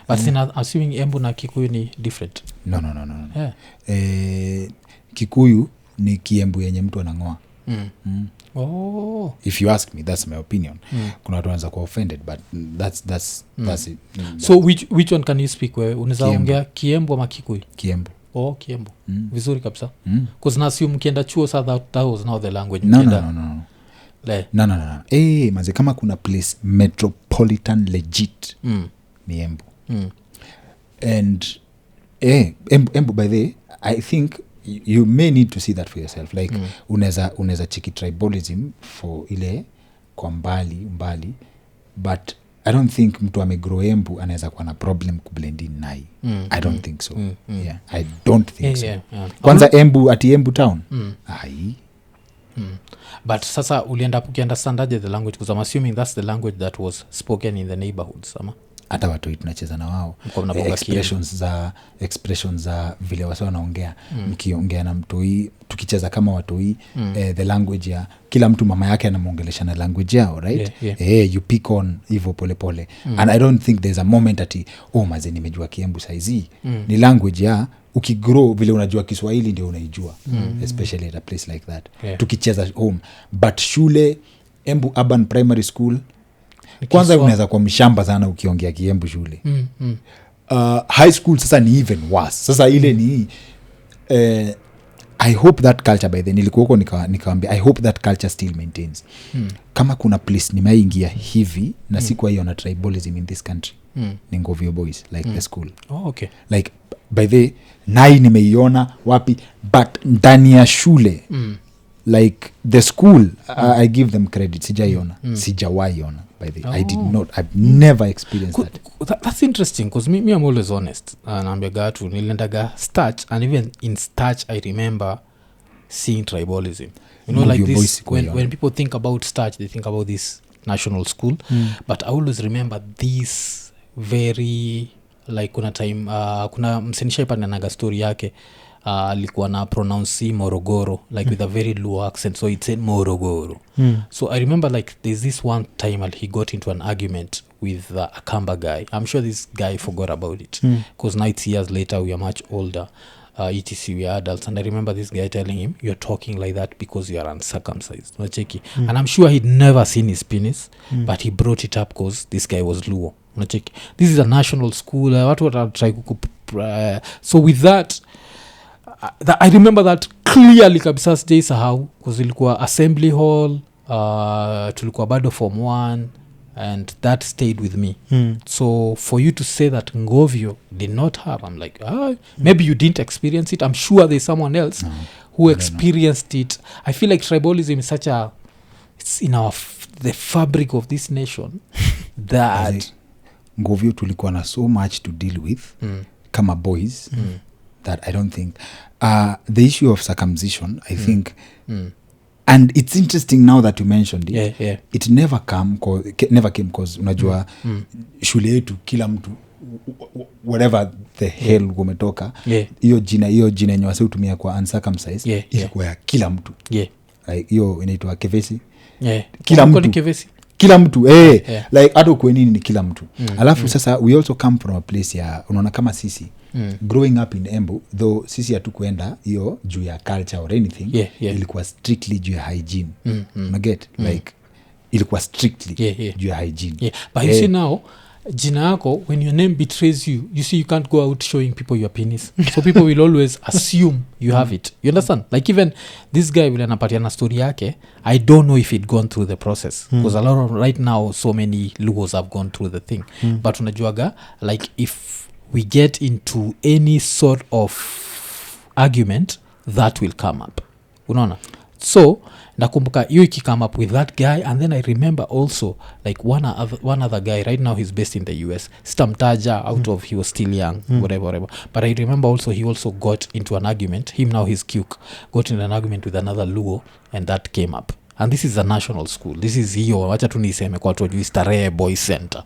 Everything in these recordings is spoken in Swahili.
But sina assuming Embu na Kikuyu ni different. No. Kikuyu ni Kiembu yenye mtu anangoa. Oh. If you ask me, that's my opinion. Kuna watu wanaanza kuwa offended, but that's it. So which one can you speak wewe? Unaweza ongea Kiembu ama Kikuyu? Kiembu. Oh, Kiembu. Vizuri kabisa. Because na assume mkienda chuo that was now the language. No. Manze kama kuna place metropolitan legit ni Embu. And Embu by the way, I think you may need to see that for yourself. Like unaweza cheki tribalism for ile kwa mbali, but I don't think mtu amegrow Embu anaweza kuwa na problem kublend in nai. I don't think so. Yeah, I don't think so. Yeah. Kwanza Embu town. Ai. But sasa ulienda ukiunderstand the language, because I'm assuming that's the language that was spoken in the neighborhoods, ama hata watu tunacheza na wao expressions za vile wasa wanaongea. Mkiongea na mtoi tukicheza kama watoi, the language ya kila mtu mama yake anamuongelesha na language yao, right? You pick on hivyo pole. And I don't think there's a moment ati maze nimejua Kiembu saizi. Ni language ya ukigrow vile unajua Kiswahili ndio unaijua, especially at a place like that. Tukicheza home, but shule Embu Urban Primary School kwanza unaweza kwa mshamba sana ukiongea Kiembu shule. High school sasa ni even worse. Sasa ile ni I hope that culture by then nilikuwa huko nikaambia I hope that culture still maintains. Kama kuna place nimeingia hivi na siku hiyo na tribalism in this country, ni Ngovio Boys, like the school. Oh, okay. Like by the nai nimeiona wapi, but ndani ya shule like the school, I give them credit. Sijawaiona by the I did not, I've never experienced that. That's interesting, because me I'm always honest. Naambiaga tu niliendaga Starch, and even in Starch I remember seeing tribalism. You know, like this when people think about Starch, they think about this national school, but I always remember this very like kuna time kuna msenisha ipananaga story yake, alikuwa na pronounce Morogoro like with a very low accent, so it said Morogoro. So I remember like there's this one time he got into an argument with a Kamba guy. I'm sure this guy forgot about it, because 90 years later we are much older, etc. we are adults, and I remember this guy telling him, you're talking like that because you are uncircumcised. And I'm sure he'd never seen his penis, but he brought it up because this guy was Luo. This is a national school. So with that, I remember that clearly kabisa sijai sahau, because ilikuwa assembly hall, tulikuwa bado form 1, and that stayed with me. So for you to say that Ngovio did not have, I'm like, maybe you didn't experience it. I'm sure there's someone else who experienced it. I feel like tribalism is such a, it's in the fabric of this nation that Ngovio tulikuwa na so much to deal with kama boys that I don't think the issue of circumcision, I think and it's interesting now that you mentioned it. It never came because unajua shule yetu kila mtu whatever the hell umetoka, hiyo jina yenye wase utumia kwa uncircumcised ilikuwa ya kila mtu. Like hiyo inaitwa kevesi. Kila mtu like hata kwa nini ni kila mtu. Alafu sasa we also come from a place ya unaona kama sisi growing up in Embu, though sisi hatukuenda hiyo juu ya culture or anything, ilikuwa strictly juu ya hygiene. Unaget like ilikuwa strictly juu ya hygiene. But you see now, jina yako, when your name betrays you, you see you can't go out showing people your penis. So people will always assume you have it. You understand? Like even this guy will anapatiana story yake, I don't know if he'd gone through the process, because a lot of right now so many Lugos have gone through the thing. But unajuaga like if we get into any sort of argument, that will come up. Unaona? So nakumbuka you come up with that guy, and then I remember also like one other guy right now, he's based in the US, Stamtaja, out of he was still young, whatever. But I remember also he also got into an argument, him now he's Kyuk, got into an argument with another Luo, and that came up. And this is a national school. This is hiyo wacha tu niseme kwa watu wajui Starehe Boys Center.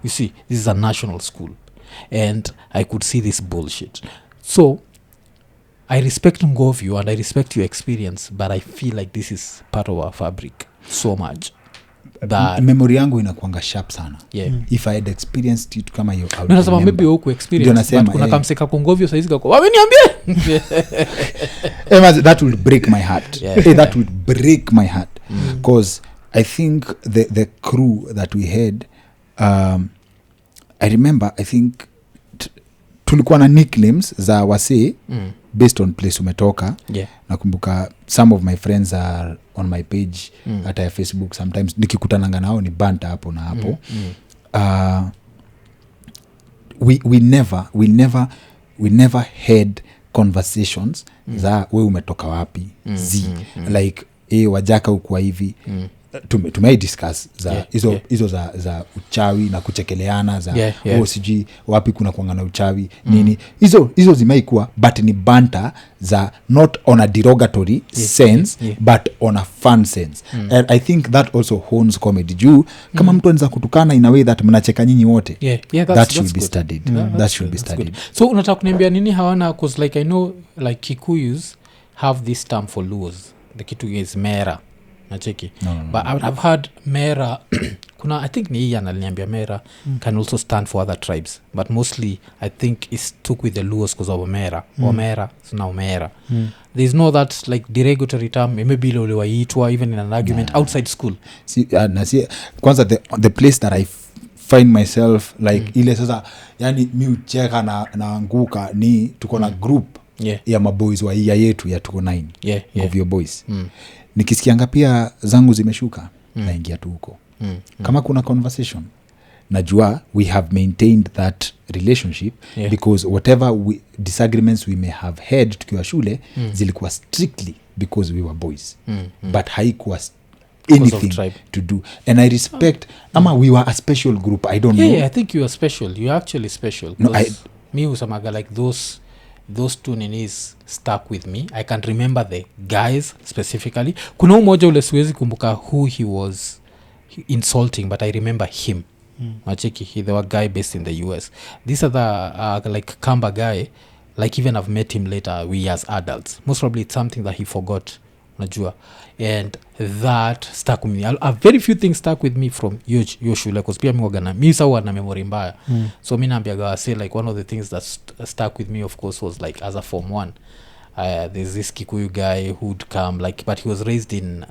You see, this is a national school, and I could see this bullshit. So I respect Ngovio and I respect your experience, but I feel like this is part of our fabric so much. that memory yangu inakuanga sharp sana. yeah. If I had experienced it kama you no, nasema maybe huku experience but kuna kamseka kungovyo saizi kako wameniambia that will break my heart. That will break my heart because I think the crew that we had I remember I think tulikuwa na nicknames za wasee based on place umetoka. Nakumbuka some of my friends are on my page hata ya Facebook sometimes nikikutananga nao ni banta hapo na hapo. We never had conversations za we umetoka wapi like wajaka ukua hivi tumei discuss za hizo za uchawi na kuchekeleana za sijui wapi kuna kuangana uchawi nini hizo zimeikuwa but ni banta za not on a derogatory sense but on a fun sense. And I think that also hones comedy juu kama mtu anza kutukana in a way that mnacheka nyinyi wote that should be studied. That should be studied. So unataka kuniambia nini hawana cause like I know like Kikuyus have this term for Luos. The kitu is mera nacheki but I've heard mera kuna I think ni hii ananiambia mera can also stand for other tribes but mostly I think it's took with the Luos because of mera omera so now mera there's no that like derogatory term maybe ile waitwa even in an argument outside school. See kwanza the place that I find myself like ile sasa yani mi ucheka na anguka ni tuko na group ya maboys wa iya yetu ya tuko 9 of your boys nikisikianga pia zangu zimeshuka naingia tu huko kama kuna conversation najua we have maintained that relationship because whatever disagreements we may have had tukiwa shule zilikuwa strictly because we were boys but haikuwa anything to do and I respect ama we were a special group I don't know. I think you are special, you are actually special. No, me usamaga like those two ninis stuck with me. I can't remember the guys specifically. Kuna umoja ule siwezi kumbuka who he was insulting but I remember him. Macheki, they were guy based in the US. This other like Kamba guy, like even I've met him later we as adults. Most probably it's something that he forgot. Najua. And that stuck with me. A very few things stuck with me from yo shule because pia mi sawa na memory mbaya. So mi naambiaga say like one of the things that stuck with me of course was like as a form 1 there's this Kikuyu guy who'd come like but he was raised in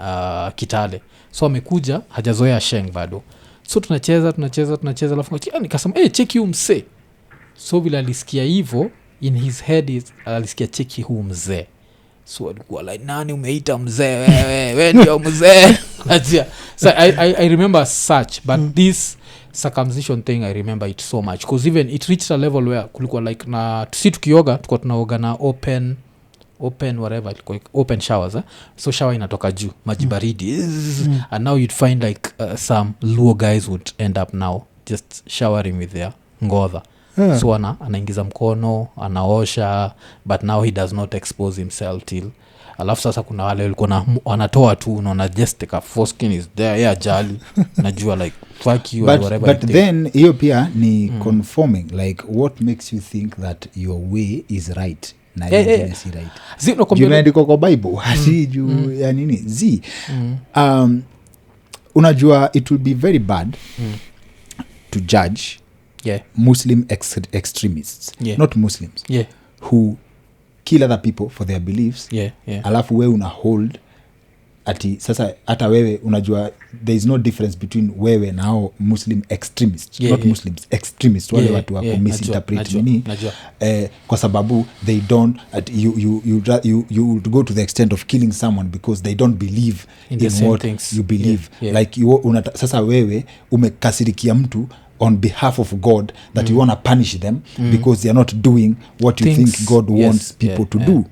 Kitale. So amekuja hajazoea Sheng bado. So tunacheza alafu nikasema check you mse. So vile alisikia hivyo in his head alisikia check huu mzee. So alikuwa like nani umeita mzee wewe ndio mzee. So I remember such but this circumcision thing I remember it so much because even it reached a level where kulikuwa like na tusi tukioga tulikuwa tunaoga na open whatever like open showers so shower inatoka juu maji baridi and now you'd find like some Luo guys would end up now just showering with their ngodha. So anaingiza mkono anaosha but now he does not expose himself till alafu sasa kuna wale walikuwa wanatoa tu unaona just take a foreskin is there jali najua like fuck you or whatever but then hiyo pia ni conforming like what makes you think that your way is right na yeye si right unaandika kwa Bible hasi juu ya nini unajua it will be very bad to judge Muslim extremists not Muslims who kill other people for their beliefs alafu wewe una hold ati sasa hata wewe unajua there is no difference between wewe na hao Muslim extremists not Muslims extremists wale watu wako misinterpret nini kwa sababu they don't you would go to the extent of killing someone because they don't believe in what things you believe like sasa wewe umekasirikia mtu on behalf of God that you want to punish them because they are not doing what you think God wants people to do.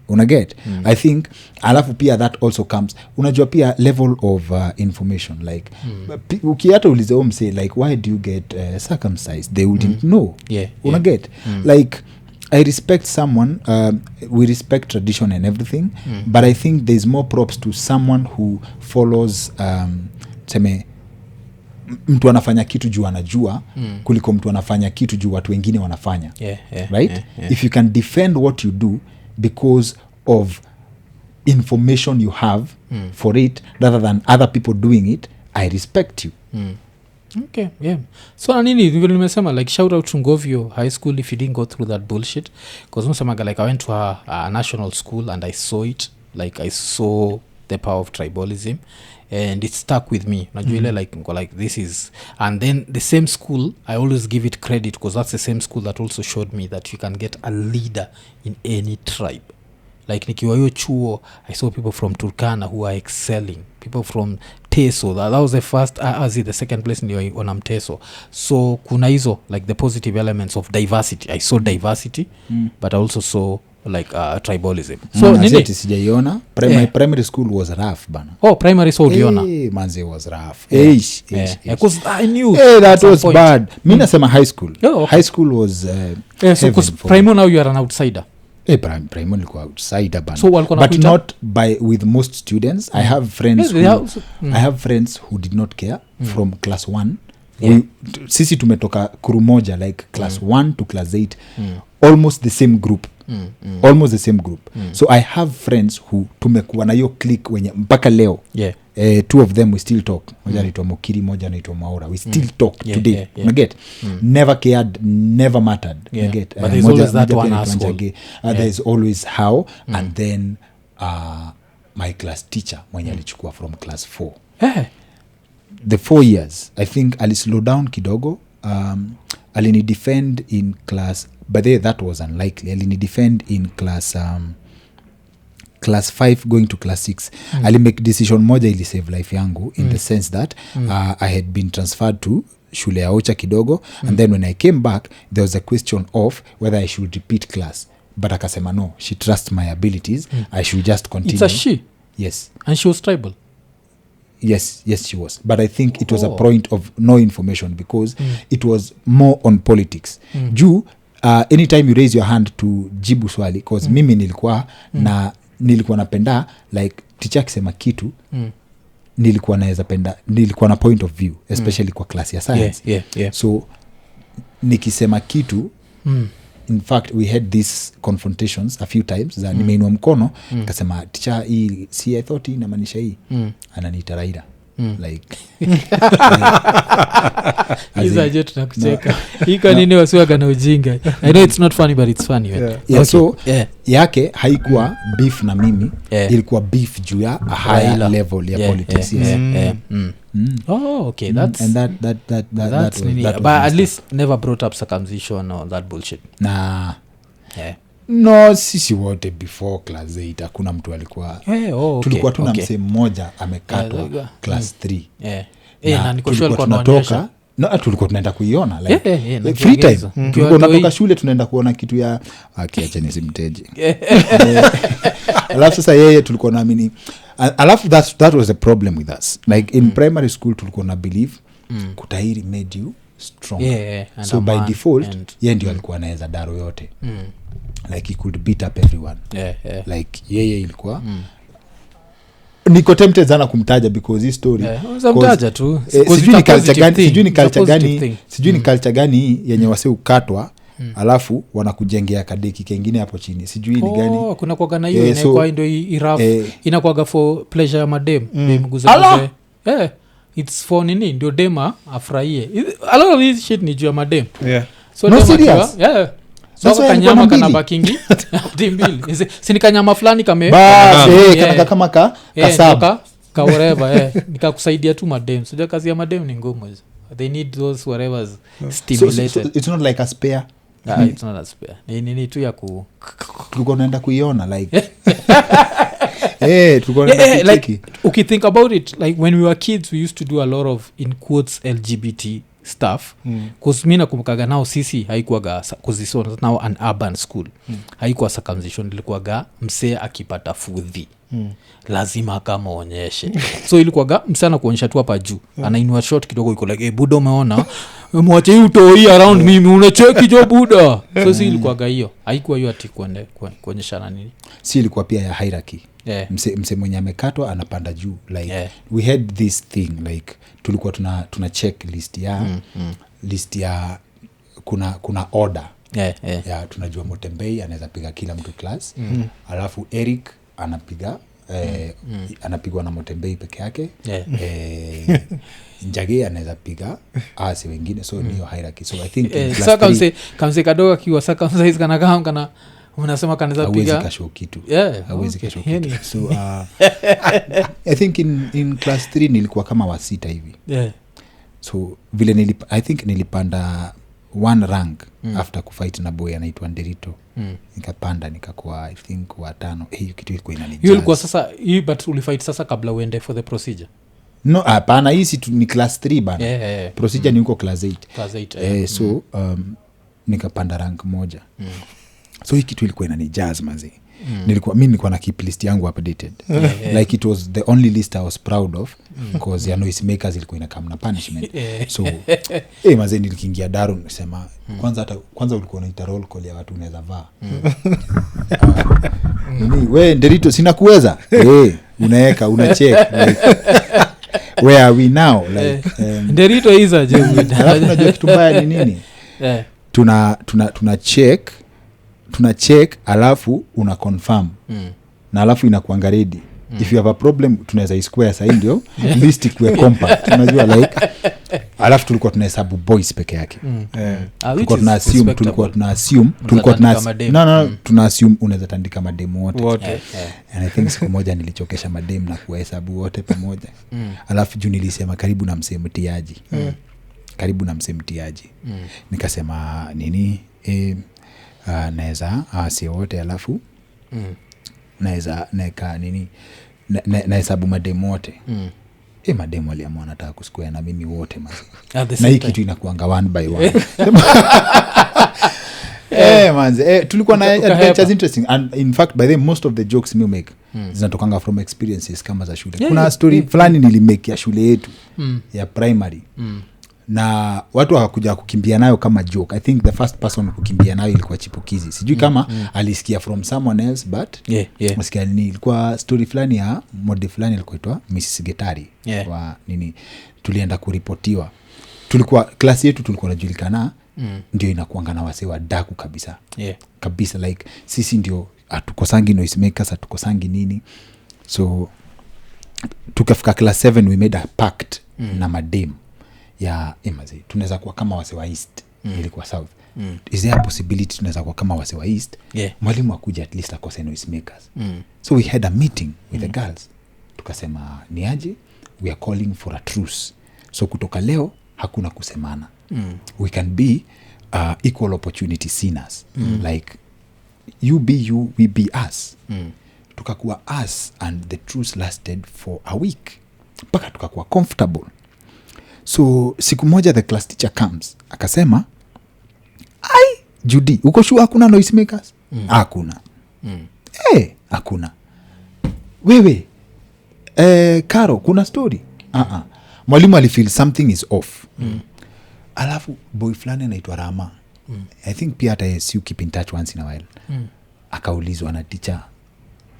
Unaget? I think alafu pia that also comes unajua pia level of information like ukiata ulize say like why do you get circumcised they wouldn't know. Unaget? Like I respect someone we respect tradition and everything but I think there's more props to someone who follows mtu anafanya kitu juu anajua kuliko mtu anafanya kitu juu watu wengine wanafanya right if you can defend what you do because of information you have for it rather than other people doing it I respect you. Okay, yeah. So nini vile nimesema like shout out to Ngovio High School if you didn't go through that bullshit because unasemaga like I went to a national school and I saw it, like I saw the power of tribalism and it stuck with me. Najua ile like this is, and then the same school I always give it credit because that's the same school that also showed me that you can get a leader in any tribe. Like nikiwa hiyo chuo I saw people from Turkana who are excelling, people from Teso, that was the first the second place niliona Mteso. So kuna hizo like the positive elements of diversity. I saw diversity but I also saw like tribalism. So nini sijaiona primary school was rough bana. Primary school uliona manze was rough. Because I knew that was point bad. Mimi nasema high school. High school was so because primary now you are an outsider. Primary ilikuwa outsider bana. So but not with most students. I have friends I have friends who did not care from class 1. Sisi tumetoka kuru moja like class 1 to class 8 almost the same group. Almost the same group. So I have friends who tumekuwa na hiyo clique wenye mpaka leo. Two of them we still talk. Moja anaitwa Mokiri, moja anaitwa Maura. We still talk today. Get never cared, never mattered. Get but there's always that one asshole. There's always how and then my class teacher mwenye alichukua from class 4. The 4 years I think ali slow down kidogo. Alini defend in class, but that was unlikely. Alini defend in class 5 going to class 6. Ali make decision moja ili save life yangu in the sense that I had been transferred to shule ya Ocha kidogo and then when I came back there was a question of whether I should repeat class, but akasema no, she trusts my abilities. I should just continue. It's a she? Yes. And she was tribal? Yes she was, but I think it was a point of no information because it was more on politics. Juu anytime you raise your hand to jibu swali because mimi nilikuwa napenda like teacher akisema kitu nilikuwa na point of view especially kwa class ya science. So nikisema kitu in fact we had these confrontations a few times za nimeinua mkono kasema teacher hii si I thought inamaanisha hii ananiita Raila like hizo je tunakucheka iko nini wasiwaga na ujinga. I know it's not funny but it's funny. So yake haikuwa beef na mimi ilikuwa beef juu ya a higher level ya politics. Okay, that's and that but at least never brought up circumcision or that bullshit. No, sisi wote before class 8 hakuna mtu alikuwa tulikuwa tuna msee mmoja amekatwa class 3. Na niko sure alikuwa anaonyesha tulikuwa tunaenda kuiona like free time tulikuwa tunatoka shule tunaenda kuona kitu ya akiacha nisimteje. Alafu sasa yeye tulikuwa naamini alafu that was the problem with us like in primary school tulikuwa na believe kutahiri made you strong. So by default yeye ndio alikuwa anaweza daro yote. Like he could beat up everyone. Like yeye ilikuwa niko tempted sana kumtaja because his story mtaja tu sijui ni culture gani yenye wase ukatwa alafu wanakujengea kadeki kengine hapo chini sijui ni gani. Kuna kwa na hiyo inakuwa ndio iraf inakuwa for pleasure ya madem mguza it's for nini ndio dema afurahie. A lot of this shit ni juu ya madem. So no serious. So kanyama kana bakingi timbili sini kanyama fulani kama kama kasaba ka whatever nikakusaidia tu madem. So kazi ya madem ni ngumu hizo. They need those whatever's stimulated. So it's not like a spare. It's not a spare. Ni tu ya tulikuwa tunaenda kuiona like tulikuwa like think about it like when we were kids we used to do a lot of in quotes LGBT stuff cause mimi nakumbukaga nao sisi haikuwaga cause now an urban school haikuwa circumcision ilikuwaga msee akipata fudhi lazima akamaonyeshe. So ilikuwaga msana kuonyesha tu hapa juu anainua short kidogo iko like buda umeona mwache hii utoi around mimi unacheki jo buda. So si ilikuwaga hiyo haikuwa hiyo ati kuonyeshana nini. Si ilikuwa pia ya hierarchy. Mse mwenye amekatwa anapanda juu like we had this thing like tulikuwa tuna check list ya kuna order ya tunajua Motembei anaweza piga kila mtu class alafu Eric anapiga anapigwa na Motembei peke yake. Njage anaweza piga asi wengine, so niyo hierarchy. So I think kamse kadogo kiwa circumcise kana unasema kanaweza piga hawezi kasho kitu. Hawezi kasho kitu. So I think in class 3 nilikuwa kama wa 6 hivi. So vile I think nilipanda one rank after kufight na boy anaitwa Nderito. Nikapanda nikakuwa I think wa 5. Hiyo kitu ilikuwa inanijaa. Hiyo ilikuwa sasa hii, but ulifight sasa kabla uende for the procedure? No, hapana, hii si ni class 3 bana. Procedure ni huko class 8. Class 8. So nikapanda rank moja. So hii kitu ilikuwa inanijaz mazi. Nilikuwa na keep list yangu updated. Like it was the only list I was proud of because ya noise makers ilikuwa inakam na punishment. So mazi nilikiingia Daru nisema kwanza ulikuwa unaita roll call ya watu unaweza vaa. We Nderito sina kuweza. Unaeka unacheck like where are we now like Nderito hizo je. Alafu unajua kitu mbaya ni nini? Tuna check alafu una confirm na alafu inakuanga ready. If you have a problem tunaweza square sasa ndio list ikuwe compact, unajua like alafu tulikuwa tunahesabu boys peke yake. Tulikuwa tuna assume tuna assume unaweza tandika mademu wote. And I think siku moja nilichokesha mademu na kuhesabu wote pamoja. Alafu juu nilisema karibu na msemtiaji nikasema nini naweza si wote alafu naweza neka nini nahesabu mademu wote. Mademu waliamua nataka kusquare na mimi wote na hii kitu inakuanga one by one. Manze tulikuwa na adventures interesting, and in fact by the most of the jokes me make zinatokanga from experiences kama za shule. Kuna story fulani nilimake ya shule yetu ya primary na watu hawakuja kukimbia nayo kama joke. I think the first person kukimbia nayo ilikuwa chipukizi. Sijui kama alisikia from someone else, but msikia ni ilikuwa story fulani ya mode fulani ilikuwa Mrs. Getari wa nini. Tulienda kuripotiwa. Tulikuwa class yetu tulikuwa najulikana ndio inakuanga na wase wa daku kabisa. Kabisa like sisi ndio atukosangi noise makers, atukosangi nini. So tukafika class 7 we made a pact na madem ya emazi tunaweza kuwa kama wase wa east. Ilikuwa south. Is there a possibility tunaweza kuwa kama wase wa east? Mwalimu akuja at least akose noise makers. So we had a meeting with the girls. Tukasema ni aje, we are calling for a truce. So kutoka leo hakuna kusemana. We can be equal opportunity sinners. Like you be you, we be us. Tukakuwa us, and the truce lasted for a week. Paka tukakuwa comfortable. So siku moja the class teacher comes akasema, ai Judy uko sure hakuna noise makers? Hakuna. Hakuna. Wewe Karo kuna story? Mwalimu alifeel something is off. Alafu boy fulani anaitwa Rama. I think pia hata you keep in touch once in a while. Akaulizwa na teacher,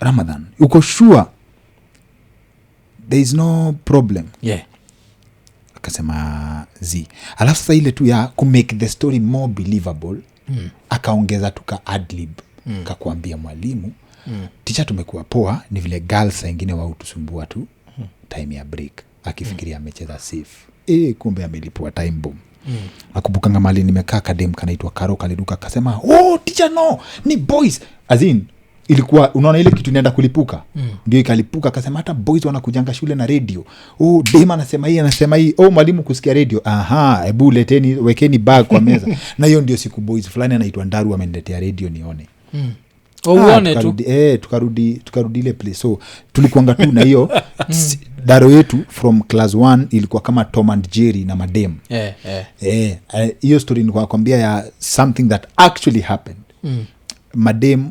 Ramadhan uko sure there is no problem? Akasema zi. Alafu sasa ile tu ya ku make the story more believable akaongeza tuka adlib. Kakuambia mwalimu teacher tumekuwa poa, ni vile girls wengine wao tusumbua tu time ya break akifikiria amecheza safe. Kumbe amelipua time bomb. Akubukanga mali nimekaa kadem kanaitwa Karo kaliduka akasema, teacher no ni boys. As in ilikuwa unaona ile kitu inaenda kulipuka. Ndio ikalipuka akasema hata boys wanakujanga shule na radio. Dema anasema hii mwalimu kusikia radio. Hebu leteni wekeni bag kwa meza. Na hiyo ndio siku boys fulani anaitwa Ndaru ameniletea radio nione. Uone tu. Tukarudi ile place. So tulikuanga tu na hiyo daro yetu from class 1 ilikuwa kama Tom and Jerry na madem. Hiyo story nilikuwa nakwambia ya something that actually happened. Madem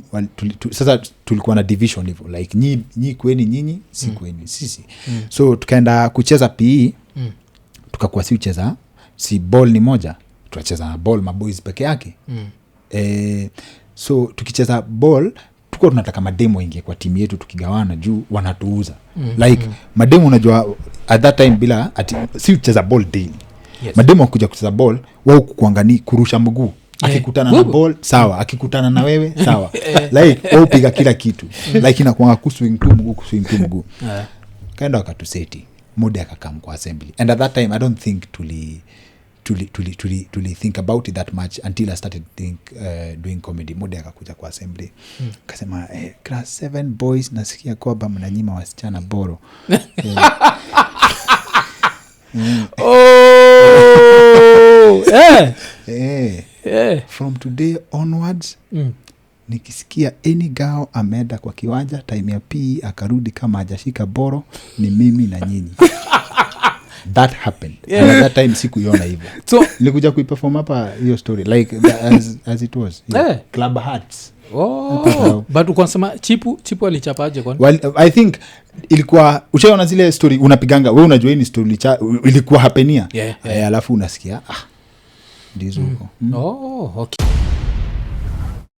sasa tulikuwa na division hivyo like nyi kweni nyinyi, si kweni sisi. So tukaenda kucheza PE. Tukakuwa si ucheza si ball ni moja, tukacheza ball maboys peke yake. So tukicheza ball tuko tunataka mademo ingie kwa timu yetu tukigawana juu wanatuuza. Like mademo unajua at that time bila si ucheza ball daily. Mademo kuja kucheza ball wao kuangani kurusha mguu. akikutana na ball sawa, akikutana na wewe sawa. Like upiga kila kitu like inakuanga kuswing tu mguu kaenda wakatuseti mode akakam kwa assembly, and at that time I don't think tuli think about it that much until I started doing comedy. Mode akakuja kwa assembly akasema class 7 boys nasikia kwamba mnanyima wasichana boro. From today onwards nikisikia any girl ameenda kwa kiwanja time ya PE akarudi kama hajashika boro ni mimi na nyinyi. That happened. And at that time sikuiona hivyo. So nilikuja kuiperform hapa hiyo story like as it was. Club Hearts. But ukasema chipu alichapaje kwani? Well, I think ilikuwa ushaona zile story unapiganga wewe unajua ni story ilikuwa hapenia. Alafu unasikia ndizo huko. Okay.